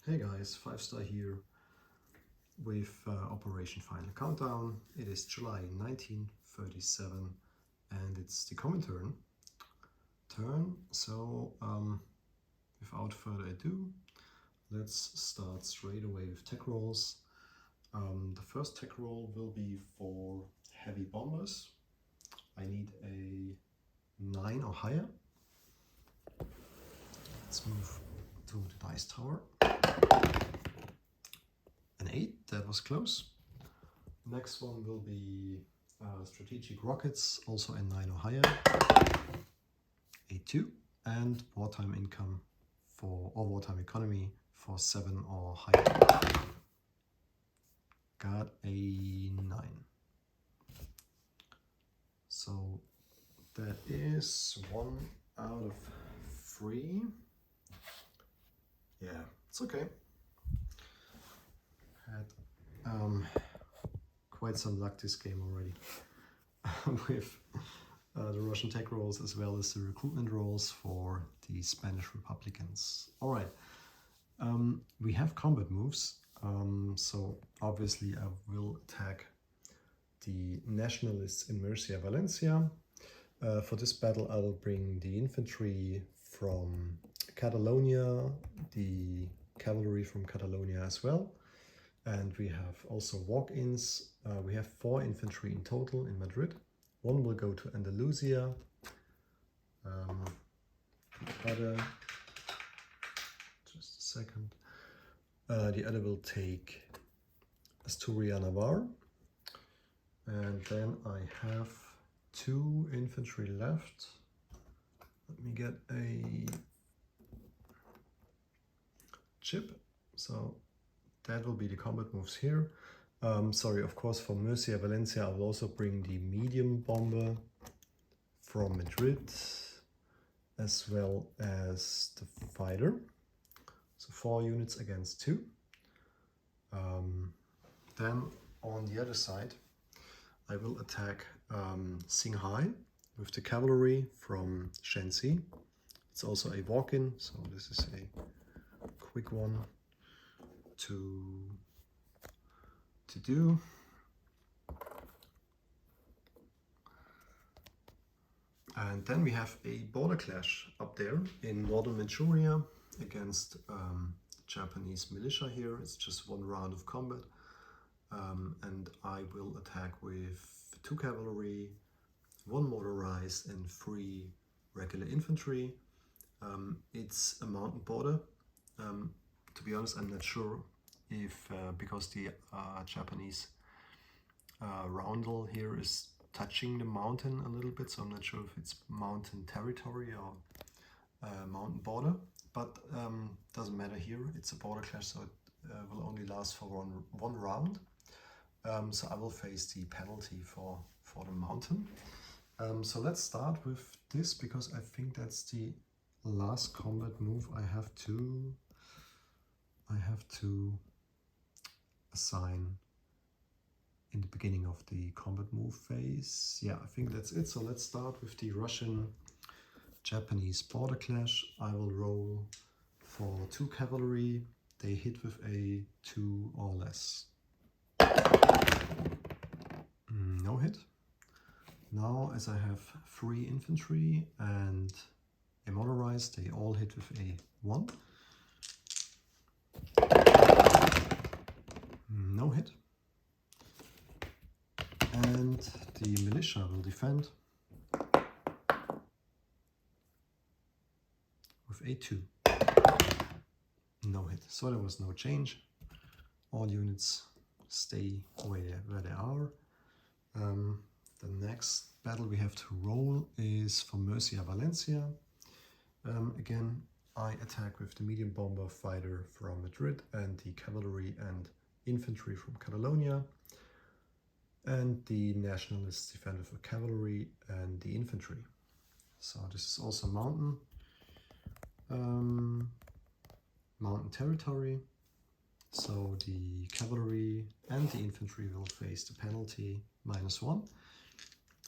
Hey guys, 5-star here with Operation Final Countdown. It is July 1937 and it's the Comintern turn. So without further ado, let's start straight away with tech rolls. The first tech roll will be for heavy bombers. I need a 9 or higher. Let's move to the dice tower. An 8, that was close. Next one will be strategic rockets, also a 9 or higher. A 2, and wartime income for, or wartime economy for 7 or higher. Got a 9. So that is 1 out of 3. Yeah, it's okay. Had quite some luck this game already with the Russian tech rolls as well as the recruitment rolls for the Spanish Republicans. All right, we have combat moves, so obviously I will attack the nationalists in Mercia Valencia. For this battle I will bring the infantry from Catalonia, the cavalry from Catalonia as well. And we have also walk-ins. We have 4 infantry in total in Madrid. 1 will go to Andalusia. The other, just a second. The other will take Asturias Navarre. And then I have 2 infantry left. Let me get a chip. So that will be the combat moves here. Sorry, of course, for Mercia Valencia, I will also bring the medium bomber from Madrid, as well as the fighter. So 4 units against 2. Then on the other side, I will attack Shanghai with the cavalry from Shenxi. It's also a walk-in, so this is a quick one to do. And then we have a border clash up there in northern Manchuria against Japanese militia here. It's just 1 round of combat, and I will attack with 2 cavalry, 1 motorized and 3 regular infantry. It's a mountain border. To be honest, I'm not sure if, because the Japanese roundel here is touching the mountain a little bit, so I'm not sure if it's mountain territory or mountain border, but doesn't matter here. It's a border clash, so it will only last for one round. So I will face the penalty for the mountain. So let's start with this, because I think that's the last combat move I have to assign in the beginning of the combat move phase. Yeah, I think that's it. So let's start with the Russian-Japanese border clash. I will roll for 2 cavalry. They hit with a 2 or less. No hit. Now, as I have 3 infantry and a motorized, they all hit with a 1. No hit. And the militia will defend with a 2. No hit. So there was no change. All units stay where they are. The next battle we have to roll is for Mercia Valencia. Again, I attack with the medium bomber fighter from Madrid and the cavalry and infantry from Catalonia. And the nationalists defend with the cavalry and the infantry. So this is also mountain territory. So the cavalry and the infantry will face the penalty -1.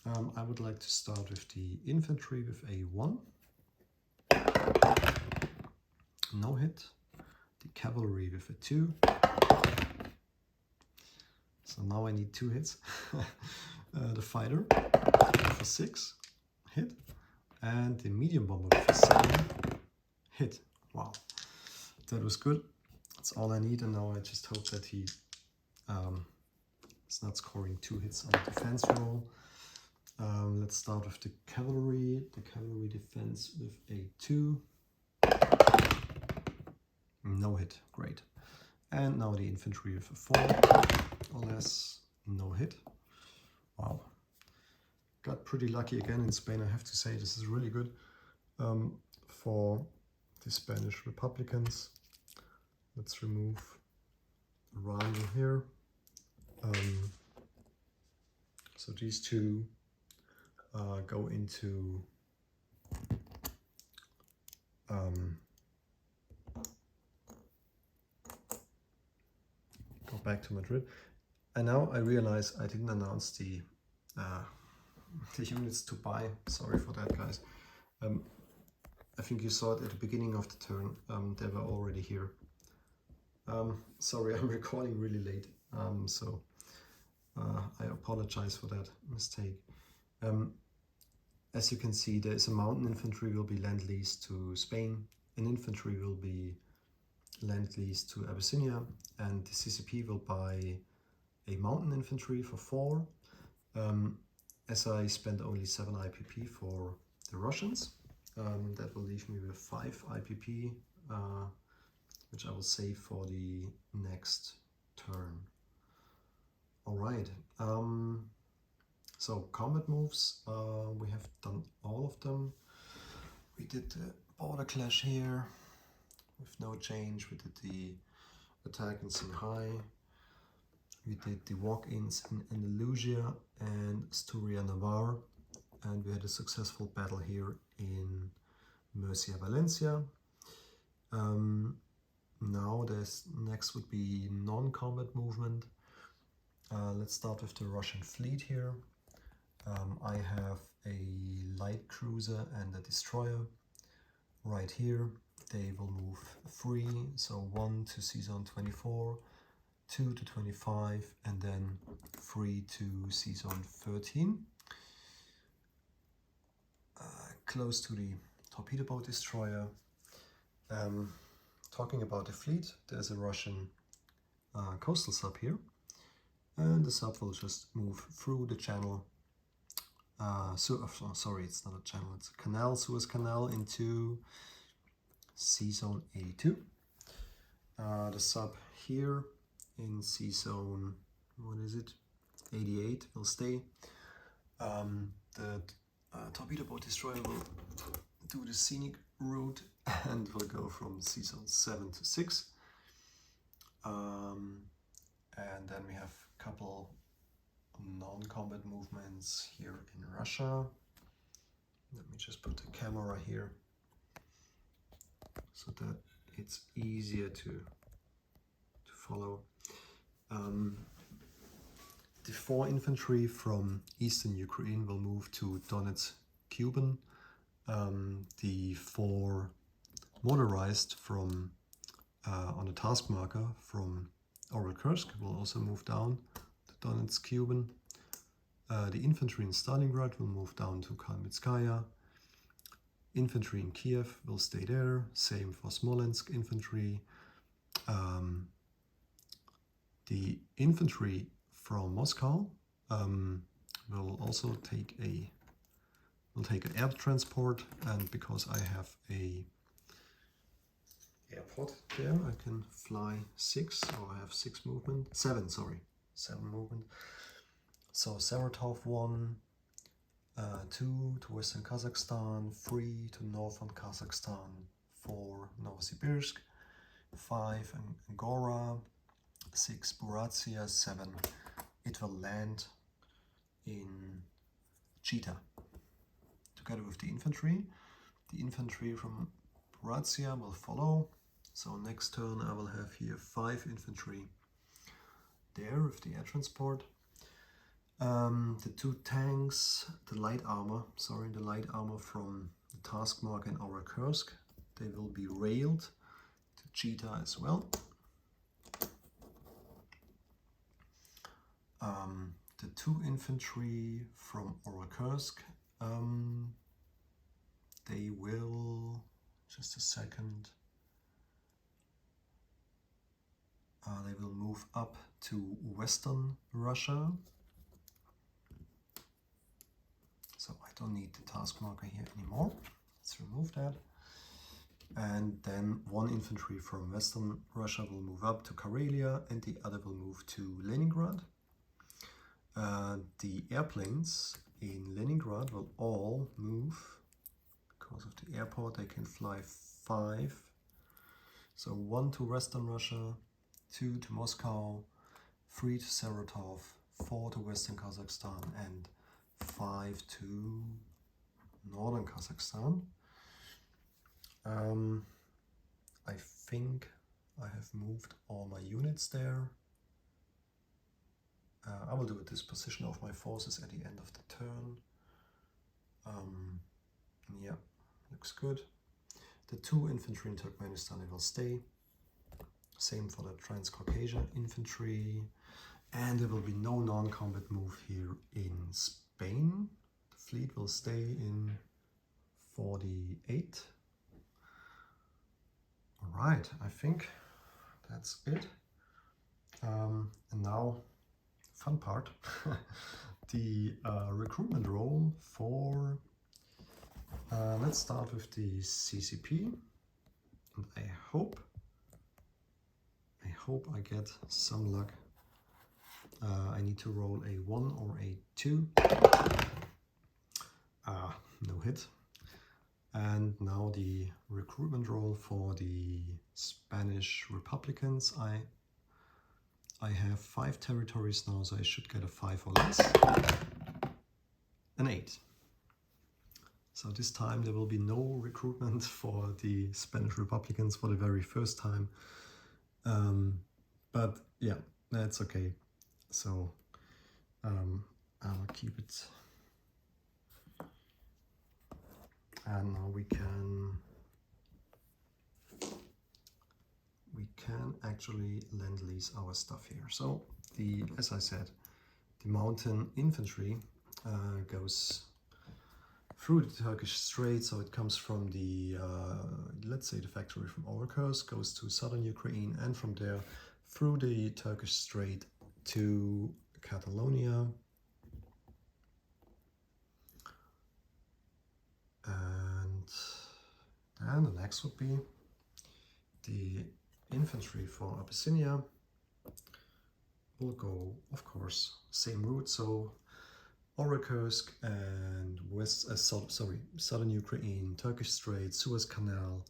I would like to start with the infantry with a 1. No hit. the cavalry with a 2. So now I need 2 hits. The fighter with a 6, hit. And the medium bomber with a 7, hit. Wow, that was good. That's all I need, and now I just hope that he is not scoring 2 hits on the defense roll. Let's start with the cavalry. The cavalry defense with a 2. No hit, great. And now the infantry with a 4, or less, no hit. Wow. Got pretty lucky again in Spain, I have to say. This is really good for the Spanish Republicans. Let's remove the rival here. So these two go into go back to Madrid. And now I realize I didn't announce the units to buy. Sorry for that, guys. I think you saw it at the beginning of the turn. They were already here. Sorry, I'm recording really late, so I apologize for that mistake. As you can see, there is a mountain infantry will be lend-lease to Spain, an infantry will be lend-lease to Abyssinia, and the CCP will buy a mountain infantry for 4. As I spent only 7 IPP for the Russians, that will leave me with 5 IPP, which I will save for the next turn. Alright, so combat moves, we have done all of them. We did the border clash here with no change. We did the attack in Shanghai. We did the walk-ins in Andalusia and Asturias Navarre, and we had a successful battle here in Mercia Valencia. Now next would be non-combat movement. Let's start with the Russian fleet here. I have a light cruiser and a destroyer right here. They will move 3, so 1 to sea zone 24, 2 to 25, and then 3 to sea zone 13. Close to the torpedo boat destroyer. Talking about the fleet, there's a Russian coastal sub here, and the sub will just move through the channel. Sorry, it's not a channel, it's a canal, Suez Canal, into sea zone 82. The sub here in sea zone, what is it, 88 will stay. The torpedo boat destroyer will do the scenic route and will go from sea zone 7 to 6. And then we have a couple non-combat movements here in Russia. Let me just put the camera here so that it's easier to follow. The 4 infantry from eastern Ukraine will move to Donetsk, Kuban. The 4 motorized from on the task marker from Kursk will also move down to Donetsk, Kuban. The infantry in Stalingrad will move down to Kalmitskaya. Infantry in Kiev will stay there. Same for Smolensk infantry. The infantry from Moscow will also take an air transport, and because I have a airport there, I can fly 6, or I have 7 movement. So Saratov 1, 2 to western Kazakhstan, 3 to northern Kazakhstan, 4 Novosibirsk, 5 Angora, 6 Buryatia, 7 it will land in Chita together with the infantry. The infantry from Buryatia will follow. So next turn I will have here 5 infantry there with the air transport. The 2 tanks, the light armor from the task mark in Kursk, they will be railed to Chita as well. The 2 infantry from Orokirsk, they will, just a second, they will move up to Western Russia. So I don't need the task marker here anymore. Let's remove that. And then 1 infantry from Western Russia will move up to Karelia and the other will move to Leningrad. The airplanes in Leningrad will all move. Because of the airport, they can fly 5. So 1 to Western Russia, 2 to Moscow, 3 to Saratov, 4 to Western Kazakhstan, and 5 to Northern Kazakhstan. I think I have moved all my units there. I will do a disposition of my forces at the end of the turn. Yeah, looks good. The 2 infantry in Turkmenistan, they will stay. Same for the Transcaucasia infantry. And there will be no non-combat move here in Spain. The fleet will stay in 48. Alright, I think that's it. And now, fun part, the recruitment role for, let's start with the CCP. And I hope I get some luck. I need to roll a 1 or a 2. No hit. And now the recruitment role for the Spanish Republicans. I have 5 territories now, so I should get a 5 or less. An 8. So this time there will be no recruitment for the Spanish Republicans for the very first time. But yeah, that's okay. So I'll keep it. And now we can actually lend-lease our stuff here. So as I said, the mountain infantry goes through the Turkish Strait, so it comes from the let's say the factory from Orokirsk, goes to southern Ukraine, and from there through the Turkish Strait to Catalonia. And the next would be the infantry for Abyssinia. Will go, of course, same route, so Orokirsk and southern Ukraine, Turkish Strait, Suez Canal,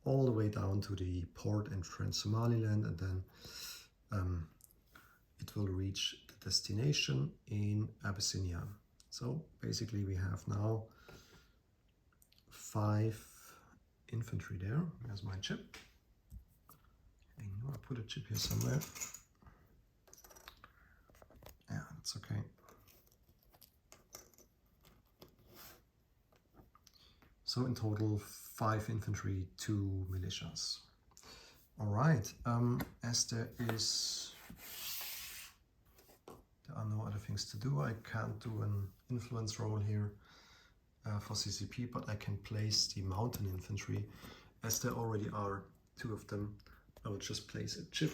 all the way down to the port in Trans-Somaliland, and then it will reach the destination in Abyssinia. So basically we have now 5 infantry there. There's my chip. I know I put a chip here somewhere. Yeah, that's okay. So in total 5 infantry, 2 militias. All right, as there are no other things to do, I can't do an influence roll here for CCP, but I can place the mountain infantry. As there already are 2 of them, I will just place a chip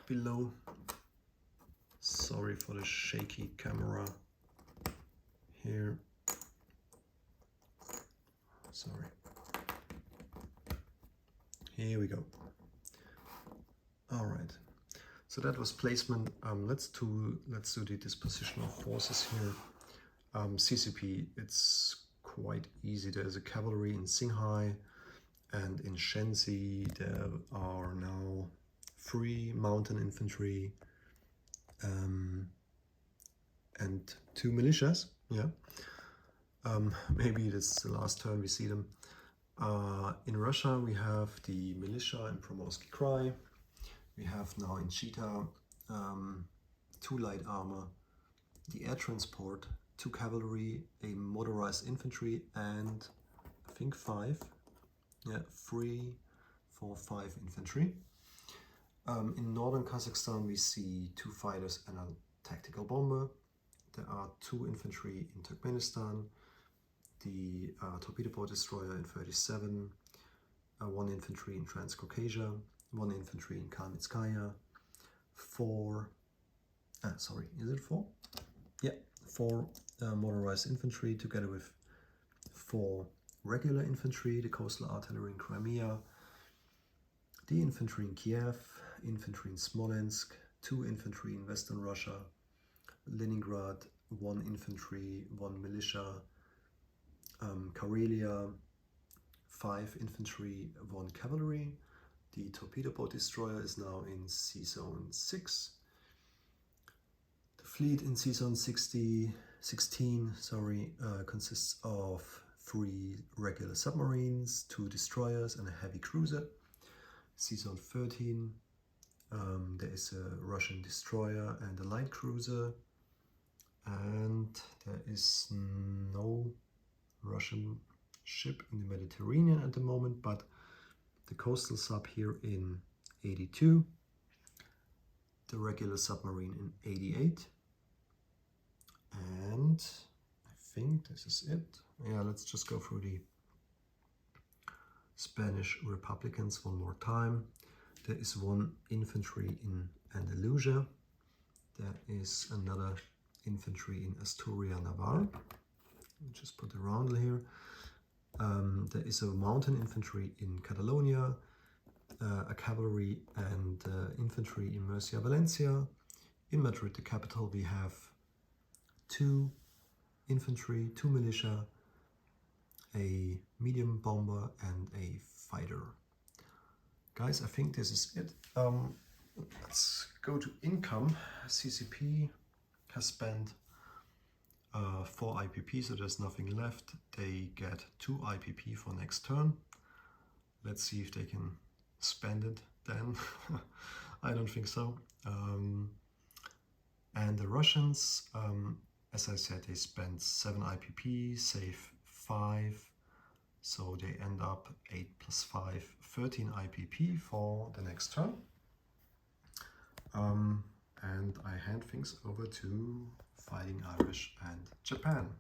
below. Sorry for the shaky camera here. Sorry. Here we go. All right. So that was placement. Let's do the disposition of forces here. CCP, it's quite easy. There's a cavalry in Singhai, and in Shenzi there are now 3 mountain infantry and 2 militias. Yeah. Maybe this is the last turn we see them. In Russia we have the militia in Primorsky Krai. We have now in Chita 2 light armor, the air transport, 2 cavalry, a motorized infantry, and I think 3 for 5 infantry. In northern Kazakhstan we see 2 fighters and a tactical bomber. There are 2 infantry in Turkmenistan, the torpedo boat destroyer in 37, 1 infantry in Transcaucasia, 1 infantry in Kalmytskaya, 4 motorized infantry together with 4 regular infantry, the coastal artillery in Crimea, the infantry in Kiev, infantry in Smolensk, 2 infantry in Western Russia, Leningrad, 1 infantry, 1 militia, Karelia, 5 infantry, 1 cavalry. The torpedo boat destroyer is now in Sea Zone 6. The fleet in Sea Zone 16 consists of 3 regular submarines, 2 destroyers and a heavy cruiser. Sea Zone 13, there is a Russian destroyer and a light cruiser, and there is no Russian ship in the Mediterranean at the moment, but the coastal sub here in 82, the regular submarine in 88, and I think this is it. Yeah, let's just go through the Spanish Republicans one more time. There is 1 infantry in Andalusia. There is another infantry in Asturias Navarre. Just put the roundel here. There is a mountain infantry in Catalonia, a cavalry and infantry in Mercia Valencia. In Madrid, the capital, we have 2 infantry, 2 militia, a medium bomber and a fighter. Guys, I think this is it. Let's go to income. CCP has spent 4 IPP, so there's nothing left. They get 2 IPP for next turn. Let's see if they can spend it then. I don't think so. And the Russians, as I said, they spent 7 IPP, save 5. So they end up 8 plus 5, 13 IPP for the next turn. And I hand things over to Fighting Irish and Japan.